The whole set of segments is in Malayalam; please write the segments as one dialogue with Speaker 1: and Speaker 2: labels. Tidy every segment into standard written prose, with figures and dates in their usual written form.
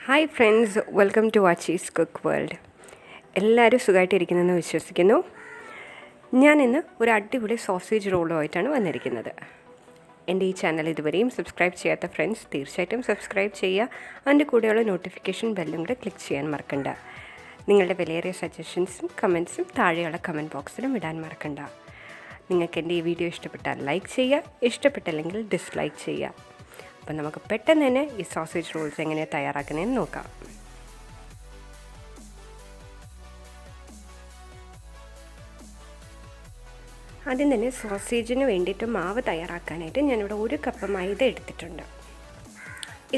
Speaker 1: Hi friends, welcome to Aachi's scookworld. എല്ലാവരും സുഖമായിട്ടിരിക്കുന്നെന്ന് വിശ്വസിക്കുന്നു. ഞാനിന്ന് ഒരു അടിപൊളി സോസേജ് റോളുമായിട്ടാണ് വന്നിരിക്കുന്നത്. എൻ്റെ ഈ ചാനൽ ഇതുവരെയും സബ്സ്ക്രൈബ് ചെയ്യാത്ത ഫ്രണ്ട്സ് തീർച്ചയായിട്ടും സബ്സ്ക്രൈബ് ചെയ്യുക. അതിൻ്റെ കൂടെയുള്ള നോട്ടിഫിക്കേഷൻ ബെല്ലും കൂടെ ക്ലിക്ക് ചെയ്യാൻ മറക്കണ്ട. നിങ്ങളുടെ വിലയേറിയ സജഷൻസും കമൻസും താഴെയുള്ള കമൻറ്റ് ബോക്സിലും ഇടാൻ മറക്കണ്ട. നിങ്ങൾക്ക് എൻ്റെ ഈ വീഡിയോ ഇഷ്ടപ്പെട്ടാൽ ലൈക്ക് ചെയ്യുക, ഇഷ്ടപ്പെട്ടില്ലെങ്കിൽ ഡിസ്ലൈക്ക് ചെയ്യുക. അപ്പം നമുക്ക് പെട്ടെന്ന് തന്നെ ഈ സോസേജ് റോൾസ് എങ്ങനെ തയ്യാറാക്കുന്നതെന്ന് നോക്കാം. ആദ്യം തന്നെ സോസേജിന് വേണ്ടിയിട്ട് മാവ് തയ്യാറാക്കാനായിട്ട് ഞാനിവിടെ 1 കപ്പ് മൈദ എടുത്തിട്ടുണ്ട്.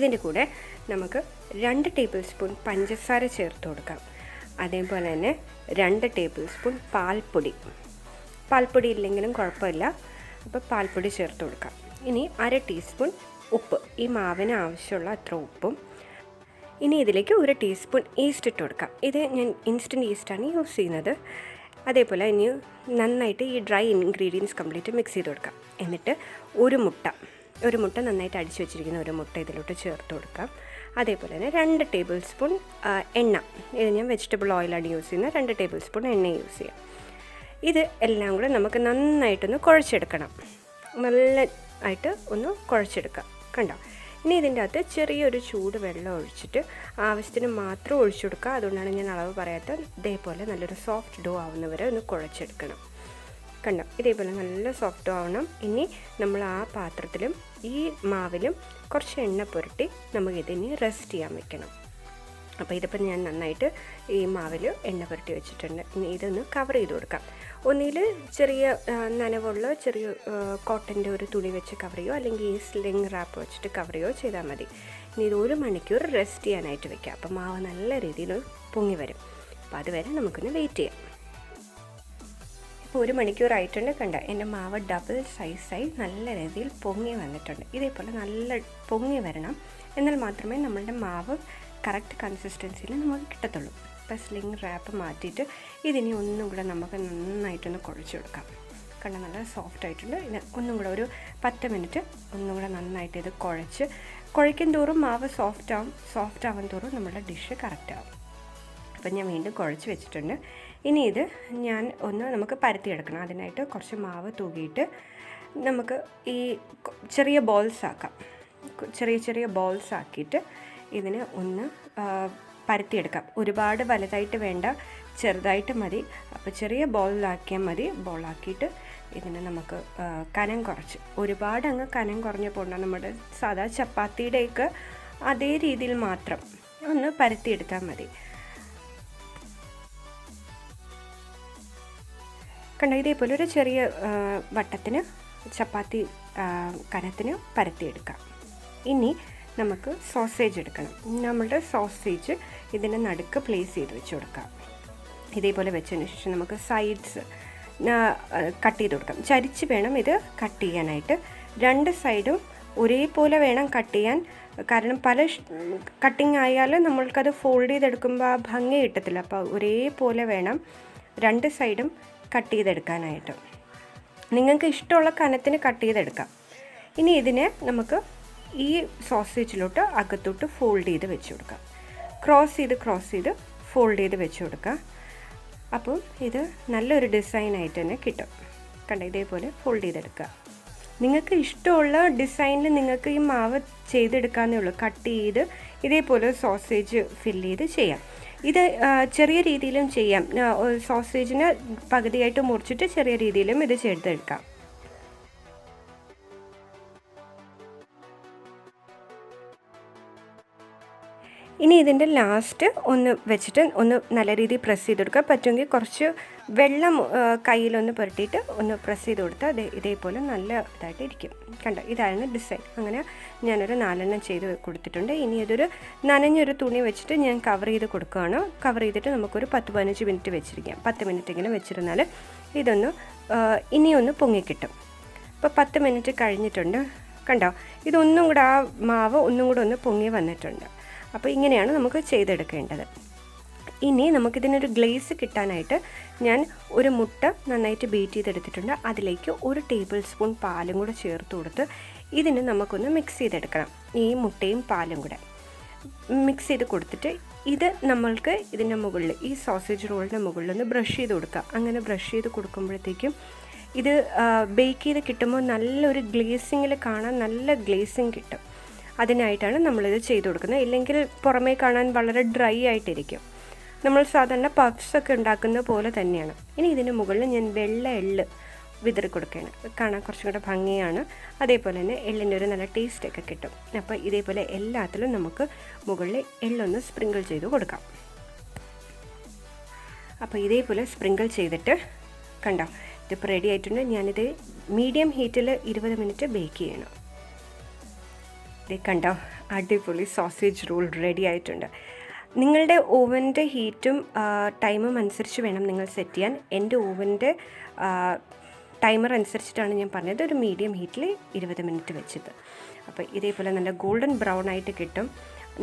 Speaker 1: ഇതിൻ്റെ കൂടെ നമുക്ക് 2 ടേബിൾ സ്പൂൺ പഞ്ചസാര ചേർത്ത് കൊടുക്കാം. അതേപോലെ തന്നെ 2 ടേബിൾ സ്പൂൺ പാൽപ്പൊടി ഇല്ലെങ്കിലും കുഴപ്പമില്ല, അപ്പോൾ പാൽപ്പൊടി ചേർത്ത് കൊടുക്കാം. ഇനി 1/2 ടീസ്പൂൺ ഉപ്പ്, ഈ മാവിന് ആവശ്യമുള്ള അത്ര ഉപ്പും. ഇനി ഇതിലേക്ക് 1 ടീസ്പൂൺ ഈസ്റ്റ് ഇട്ട് കൊടുക്കാം. ഇത് ഞാൻ ഇൻസ്റ്റൻറ്റ് ഈസ്റ്റാണ് യൂസ് ചെയ്യുന്നത്. അതേപോലെ ഇനി നന്നായിട്ട് ഈ ഡ്രൈ ഇൻഗ്രീഡിയൻസ് കംപ്ലീറ്റ് മിക്സ് ചെയ്ത് കൊടുക്കാം. എന്നിട്ട് ഒരു മുട്ട നന്നായിട്ട് അടിച്ചു വെച്ചിരിക്കുന്ന ഒരു മുട്ട ഇതിലോട്ട് ചേർത്ത് കൊടുക്കാം. അതേപോലെ തന്നെ 2 ടേബിൾ സ്പൂൺ എണ്ണ, ഇത് ഞാൻ വെജിറ്റബിൾ ഓയിലാണ് യൂസ് ചെയ്യുന്നത്. 2 ടേബിൾ സ്പൂൺ എണ്ണ യൂസ് ചെയ്യാം. ഇത് എല്ലാം കൂടെ നമുക്ക് നന്നായിട്ടൊന്ന് കുഴച്ചെടുക്കണം. നല്ലതായിട്ട് ഒന്ന് കുഴച്ചെടുക്കാം. കണ്ടോ? ഇനി ഇതിൻ്റെ അകത്ത് ചെറിയൊരു ചൂട് വെള്ളം ഒഴിച്ചിട്ട് ആവശ്യത്തിന് മാത്രം ഒഴിച്ചു കൊടുക്കുക. അതുകൊണ്ടാണ് ഞാൻ അളവ് പറയാത്തത്. ഇതേപോലെ നല്ലൊരു സോഫ്റ്റ് ഡോ ആവുന്നവരെ ഒന്ന് കുഴച്ചെടുക്കണം. കണ്ടോ? ഇതേപോലെ നല്ല സോഫ്റ്റ് ആവണം. ഇനി നമ്മൾ ആ പാത്രത്തിലും ഈ മാവിലും കുറച്ച് എണ്ണ പുരട്ടി നമുക്കിതിന് റെസ്റ്റ് ചെയ്യാൻ വെക്കണം. അപ്പോൾ ഇതിപ്പോൾ ഞാൻ നന്നായിട്ട് ഈ മാവിൽ എണ്ണ പുരട്ടി വെച്ചിട്ടുണ്ട്. ഇനി ഇതൊന്ന് കവർ ചെയ്ത് കൊടുക്കാം. ഒന്നിൽ ചെറിയ നനവുള്ള ചെറിയ കോട്ടൻ്റെ ഒരു തുണി വെച്ച് കവർ ചെയ്യുകയോ അല്ലെങ്കിൽ ഈ സ്ലിങ് റാപ്പ് വെച്ചിട്ട് കവർ ചെയ്യുകയോ ചെയ്താൽ മതി. ഇനി ഇത് 1 മണിക്കൂർ റെസ്റ്റ് ചെയ്യാനായിട്ട് വെക്കാം. അപ്പോൾ മാവ് നല്ല രീതിയിൽ പൊങ്ങി വരും. അപ്പോൾ അതുവരെ നമുക്കൊന്ന് വെയിറ്റ് ചെയ്യാം. ഇപ്പോൾ 1 മണിക്കൂറായിട്ടുണ്ട്. കണ്ട, എൻ്റെ മാവ് ഡബിൾ സൈസായി നല്ല രീതിയിൽ പൊങ്ങി വന്നിട്ടുണ്ട്. ഇതേപോലെ നല്ല പൊങ്ങി വരണം. എന്നാൽ മാത്രമേ നമ്മളുടെ മാവ് കറക്റ്റ് കൺസിസ്റ്റൻസിയിൽ നമുക്ക് കിട്ടത്തുള്ളൂ. ഇപ്പോൾ സ്ലിങ് റാപ്പ് മാറ്റിയിട്ട് ഇതിനി ഒന്നും കൂടെ നമുക്ക് നന്നായിട്ടൊന്ന് കുഴച്ച് കൊടുക്കാം. കണ്ട, നല്ല സോഫ്റ്റ് ആയിട്ടുണ്ട്. ഇത് ഒന്നും കൂടെ ഒരു 10 മിനിറ്റ് ഒന്നും കൂടെ നന്നായിട്ട് ഇത് കുഴയ്ക്കും തോറും മാവ് സോഫ്റ്റ് ആവും തോറും നമ്മുടെ ഡിഷ് കറക്റ്റാവും. അപ്പം ഞാൻ വീണ്ടും കുഴച്ച് വെച്ചിട്ടുണ്ട്. ഇനി ഇത് നമുക്ക് പരത്തിയെടുക്കണം. അതിനായിട്ട് കുറച്ച് മാവ് തൂകിയിട്ട് നമുക്ക് ഈ ചെറിയ ബോൾസ് ആക്കാം. ചെറിയ ബോൾസ് ആക്കിയിട്ട് ഇതിന് ഒന്ന് പരത്തിയെടുക്കാം. ഒരുപാട് വലുതായിട്ട് വേണ്ട, ചെറുതായിട്ട് മതി. അപ്പോൾ ചെറിയ ബോളാക്കിയാൽ മതി. ബോളാക്കിയിട്ട് ഇതിന് നമുക്ക് കനം കുറച്ച്, ഒരുപാട് അങ്ങ് കനം കുറഞ്ഞ പോകണ്ട, നമ്മുടെ സാധാ ചപ്പാത്തിയുടെയൊക്കെ അതേ രീതിയിൽ മാത്രം ഒന്ന് പരത്തിയെടുത്താൽ മതി. കണ്ടോ? ഇതേപോലെ ഒരു ചെറിയ വട്ടത്തിന് ചപ്പാത്തി കനത്തിന് പരത്തിയെടുക്കാം. ഇനി നമുക്ക് സോസേജ് എടുക്കണം. നമ്മളുടെ സോസേജ് ഇതിൻ്റെ നടുക്ക് പ്ലേസ് ചെയ്ത് വെച്ച് കൊടുക്കാം. ഇതേപോലെ വെച്ചതിന് ശേഷം നമുക്ക് സൈഡ്സ് കട്ട് ചെയ്ത് കൊടുക്കാം. ചരിച്ച് വേണം ഇത് കട്ട് ചെയ്യാനായിട്ട്. 2 സൈഡും ഒരേപോലെ വേണം കട്ട് ചെയ്യാൻ. കാരണം പല കട്ടിങ് ആയാലും നമ്മൾക്കത് ഫോൾഡ് ചെയ്തെടുക്കുമ്പോൾ ആ ഭംഗി കിട്ടത്തില്ല. അപ്പോൾ ഒരേപോലെ വേണം 2 സൈഡും കട്ട് ചെയ്തെടുക്കാനായിട്ട്. നിങ്ങൾക്ക് ഇഷ്ടമുള്ള കനത്തിന് കട്ട് ചെയ്തെടുക്കാം. ഇനി ഇതിനെ നമുക്ക് ഈ സോസേജിലോട്ട് അകത്തോട്ട് ഫോൾഡ് ചെയ്ത് വെച്ച് കൊടുക്കാം. ക്രോസ് ചെയ്ത് ഫോൾഡ് ചെയ്ത് വെച്ച് കൊടുക്കാം. അപ്പം ഇത് നല്ലൊരു ഡിസൈനായിട്ട് തന്നെ കിട്ടും. കണ്ട, ഇതേപോലെ ഫോൾഡ് ചെയ്തെടുക്കുക. നിങ്ങൾക്ക് ഇഷ്ടമുള്ള ഡിസൈനിൽ നിങ്ങൾക്ക് ഈ മാവ് ചെയ്തെടുക്കാമെന്നേ ഉള്ളൂ. കട്ട് ചെയ്ത് ഇതേപോലെ സോസേജ് ഫില്ല് ചെയ്ത് ചെയ്യാം. ഇത് ചെറിയ രീതിയിലും ചെയ്യാം. സോസേജിന് പകുതിയായിട്ട് മുറിച്ചിട്ട് ചെറിയ രീതിയിലും ഇത് ചെയ്തെടുക്കാം. ഇനി ഇതിൻ്റെ ലാസ്റ്റ് ഒന്ന് വെച്ചിട്ട് ഒന്ന് നല്ല രീതിയിൽ പ്രസ് ചെയ്ത് കൊടുക്കുക. പറ്റുമെങ്കിൽ കുറച്ച് വെള്ളം കയ്യിലൊന്ന് പുരട്ടിയിട്ട് ഒന്ന് പ്രസ് ചെയ്ത് കൊടുത്താൽ ഇതേപോലെ നല്ല ഇതായിട്ട് ഇരിക്കും. കണ്ടോ? ഇതാണ് ഡിസൈൻ. അങ്ങനെ ഞാനൊരു 4 ചെയ്ത് കൊടുത്തിട്ടുണ്ട്. ഇനി ഇതൊരു നനഞ്ഞൊരു തുണി വെച്ചിട്ട് ഞാൻ കവർ ചെയ്ത് കൊടുക്കുകയാണ്. കവർ ചെയ്തിട്ട് നമുക്കൊരു 10-15 മിനിറ്റ് വെച്ചിരിക്കാം. 10 മിനിറ്റെങ്കിലും വെച്ചിരുന്നാൽ ഇതൊന്ന് ഇനിയൊന്ന് പൊങ്ങിക്കിട്ടും. ഇപ്പോൾ 10 മിനിറ്റ് കഴിഞ്ഞിട്ടുണ്ട്. കണ്ടോ? ഇതൊന്നും കൂടെ ആ മാവ് ഒന്നും കൂടെ ഒന്ന് പൊങ്ങി വന്നിട്ടുണ്ട്. അപ്പോൾ ഇങ്ങനെയാണ് നമുക്ക് ചെയ്തെടുക്കേണ്ടത്. ഇനി നമുക്കിതിനൊരു ഗ്ലേസ് കിട്ടാനായിട്ട് ഞാൻ ഒരു മുട്ട നന്നായിട്ട് ബീറ്റ് ചെയ്തെടുത്തിട്ടുണ്ട്. അതിലേക്ക് 1 ടേബിൾ സ്പൂൺ പാലും കൂടെ ചേർത്ത് കൊടുത്ത് ഇതിന് നമുക്കൊന്ന് മിക്സ് ചെയ്തെടുക്കണം. ഈ മുട്ടയും പാലും കൂടെ മിക്സ് ചെയ്ത് കൊടുത്തിട്ട് ഇത് നമ്മൾക്ക് ഇതിൻ്റെ മുകളിൽ ഈ സോസേജ് റോളിൻ്റെ മുകളിൽ ഒന്ന് ബ്രഷ് ചെയ്ത് കൊടുക്കുക. അങ്ങനെ ബ്രഷ് ചെയ്ത് കൊടുക്കുമ്പോഴത്തേക്കും ഇത് ബേക്ക് ചെയ്ത് കിട്ടുമ്പോൾ നല്ലൊരു ഗ്ലേസിങ്ങിൽ കാണാൻ നല്ല ഗ്ലേസിങ് കിട്ടും. അതിനായിട്ടാണ് നമ്മളിത് ചെയ്ത് കൊടുക്കുന്നത്. ഇല്ലെങ്കിൽ പുറമേ കാണാൻ വളരെ ഡ്രൈ ആയിട്ടിരിക്കും. നമ്മൾ സാധാരണ പഫ്സൊക്കെ ഉണ്ടാക്കുന്ന പോലെ തന്നെയാണ്. ഇനി ഇതിന് മുകളിൽ ഞാൻ വെള്ള എള്ള് വിതറി കൊടുക്കുകയാണ്. കാണാൻ കുറച്ചും കൂടെ ഭംഗിയാണ്. അതേപോലെ തന്നെ എള്ളിൻ്റെ ഒരു നല്ല ടേസ്റ്റൊക്കെ കിട്ടും. അപ്പോൾ ഇതേപോലെ എല്ലാത്തിലും നമുക്ക് മുകളിൽ എള്ളൊന്ന് സ്പ്രിങ്കിൾ ചെയ്ത് കൊടുക്കാം. അപ്പോൾ ഇതേപോലെ സ്പ്രിങ്കിൾ ചെയ്തിട്ട് കണ്ടോ, ഇതിപ്പോൾ റെഡി ആയിട്ടുണ്ട്. ഞാനിത് മീഡിയം ഹീറ്റിൽ 20 മിനിറ്റ് ബേക്ക് ചെയ്യണം. ഇത് കണ്ടോ, അടിപൊളി സോസേജ് റോൾ റെഡി ആയിട്ടുണ്ട്. നിങ്ങളുടെ ഓവൻ്റെ ഹീറ്റും ടൈമും അനുസരിച്ച് വേണം നിങ്ങൾ സെറ്റ് ചെയ്യാൻ. എൻ്റെ ഓവൻ്റെ ടൈമർ അനുസരിച്ചിട്ടാണ് ഞാൻ പറഞ്ഞത് ഒരു മീഡിയം ഹീറ്റിൽ 20 മിനിറ്റ് വെച്ചത്. അപ്പോൾ ഇതേപോലെ നല്ല ഗോൾഡൻ ബ്രൗൺ ആയിട്ട് കിട്ടും,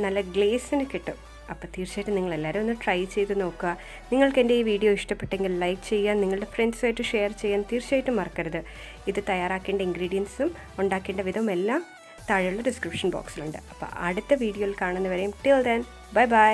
Speaker 1: നല്ല ഗ്ലേസിന് കിട്ടും. അപ്പോൾ തീർച്ചയായിട്ടും നിങ്ങളെല്ലാവരും ഒന്ന് ട്രൈ ചെയ്ത് നോക്കുക. നിങ്ങൾക്ക് എൻ്റെ ഈ വീഡിയോ ഇഷ്ടപ്പെട്ടെങ്കിൽ ലൈക്ക് ചെയ്യാൻ, നിങ്ങളുടെ ഫ്രണ്ട്സുമായിട്ട് ഷെയർ ചെയ്യാൻ തീർച്ചയായിട്ടും മറക്കരുത്. ഇത് തയ്യാറാക്കേണ്ട ഇൻഗ്രീഡിയൻസും ഉണ്ടാക്കേണ്ട വിധവും എല്ലാം താഴെയുള്ള ഡിസ്ക്രിപ്ഷൻ ബോക്സിലുണ്ട്. അപ്പോൾ അടുത്ത വീഡിയോയിൽ കാണുന്നവരെയും ടിൽ ദെൻ ബൈ ബൈ.